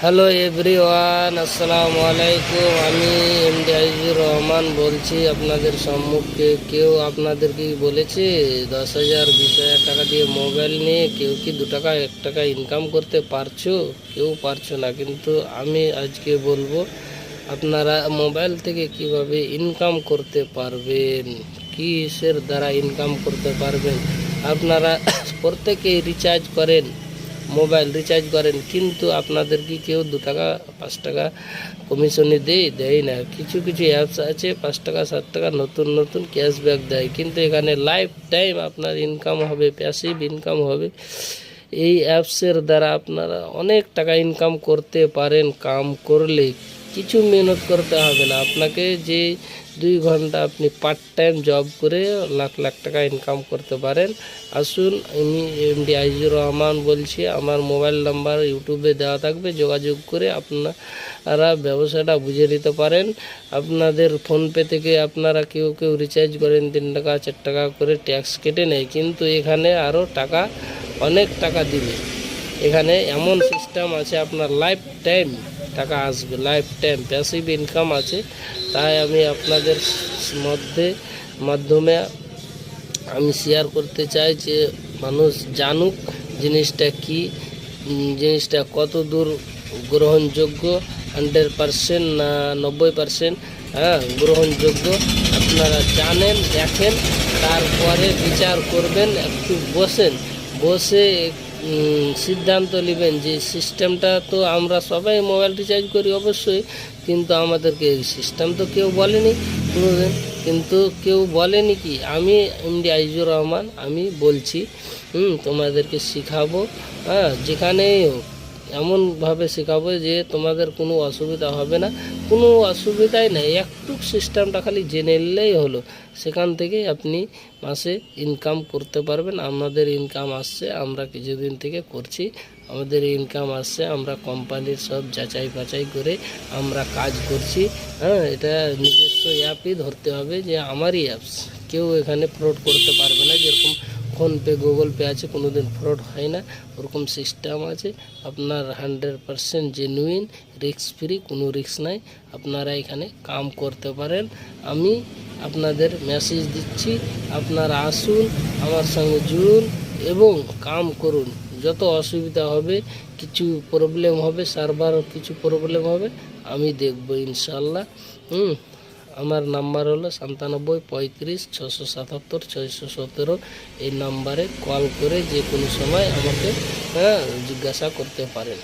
Hello everyone, আসসালামু আলাইকুম। আমি এমডি আইজুর রহমান বলছি আপনাদের সম্মুখে। কেউ আপনাদেরকে বলেছে 10,000 20,000 টাকা দিয়ে মোবাইল নিয়ে কেউ কি 2 টাকা 1 টাকা ইনকাম করতে পারছো? কেউ পারছো না, কিন্তু আমি আজকে বলবো আপনারা মোবাইল থেকে কিভাবে ইনকাম করতে পারবেন, কিসের দ্বারা ইনকাম করতে পারবেন। আপনারা প্রত্যেকেই রিচার্জ করেন, মোবাইল রিচার্জ করেন, কিন্তু আপনাদের কি কেউ 2 টাকা 5 টাকা কমিশনে দেয় না। কিছু কিছু অ্যাপস আছে 5 টাকা 7 টাকা নতুন নতুন ক্যাশব্যাক দেয়, কিন্তু এখানে লাইফ টাইম আপনার ইনকাম হবে, প্যাসিভ ইনকাম হবে। এই অ্যাপসের দ্বারা আপনারা অনেক টাকা ইনকাম করতে পারেন। কাম করলে কিছু মেহনত করতে হবে না আপনাকে। যে 2 ঘন্টা আপনি পার্ট টাইম জব করে লাখ লাখ টাকা ইনকাম করতে পারেন। আসুন, আমি এমডি আইজুর রহমান বলছি। আমার মোবাইল নাম্বার ইউটিউবে দেওয়া থাকবে, যোগাযোগ করে আপনারা ব্যবসাটা বুঝে নিতে পারেন। আপনাদের ফোনপে থেকে আপনারা কেউ কেউ রিচার্জ করেন 3 টাকা 4 টাকা করে, ট্যাক্স কেটে নেয়, কিন্তু এখানে আরও টাকা, অনেক টাকা দিবে। এখানে এমন সিস্টেম আছে, আপনার লাইফ টাইম টাকা আসবে, লাইফ টাইম প্যাসিভ ইনকাম আছে। তাই আমি আপনাদের মাধ্যমে আমি শেয়ার করতে চাই যে মানুষ জানুক জিনিসটা কি, জিনিসটা কত দূর গ্রহণযোগ্য, 100% না 90%, গ্রহণযোগ্য। আপনারা জানেন, দেখেন, তারপরে বিচার করবেন। একটু বসে সিদ্ধান্ত নেবেন যে সিস্টেমটা, তো আমরা সবাই মোবাইল রিচার্জ করি অবশ্যই, কিন্তু আমাদেরকে এই সিস্টেম তো কেউ বলেনি কোনোদিন। কিন্তু কেউ বলেনি কি, আমি এমডি আইজুর রহমান আমি বলছি, তোমাদেরকে শেখাবো, যেখানেই হোক এমনভাবে শেখাবো যে তোমাদের কোনো অসুবিধা হবে না। কোনো অসুবিধাই নেই, একটু সিস্টেমটা খালি জেনে নিলেই হলো। সেখান থেকে আপনি মাসে ইনকাম করতে পারবেন। আমাদের ইনকাম আসছে, আমরা কিছুদিন থেকে করছি, আমাদের ইনকাম আসছে। আমরা কোম্পানির সব যাচাই বাছাই করে আমরা কাজ করছি। এটা নিজস্ব অ্যাপই ধরতে হবে যে আমারই অ্যাপস, কেউ এখানে ফ্রড করতে পারবে না। যেরকম ফোনপে গুগল পে আছে, কোনো দিন ফ্রড হয় না, ওরকম সিস্টেম আছে। আপনার 100% জেনুইন, রিস্ক ফ্রি, কোনো রিস্ক নাই। আপনারা এখানে কাম করতে পারেন। আমি আপনাদের মেসেজ দিচ্ছি, আপনারা আসুন, আমার সঙ্গে জুড়ুন এবং কাম করুন। যত অসুবিধা হবে, কিছু প্রবলেম হবে, সার্ভার কিছু প্রবলেম হবে, আমি দেখব ইনশাল্লাহ। আমার নাম্বার হলো 97 35 677 617। এই নাম্বারে কল করে যে কোনো সময় আমাকে জিজ্ঞাসা করতে পারেন।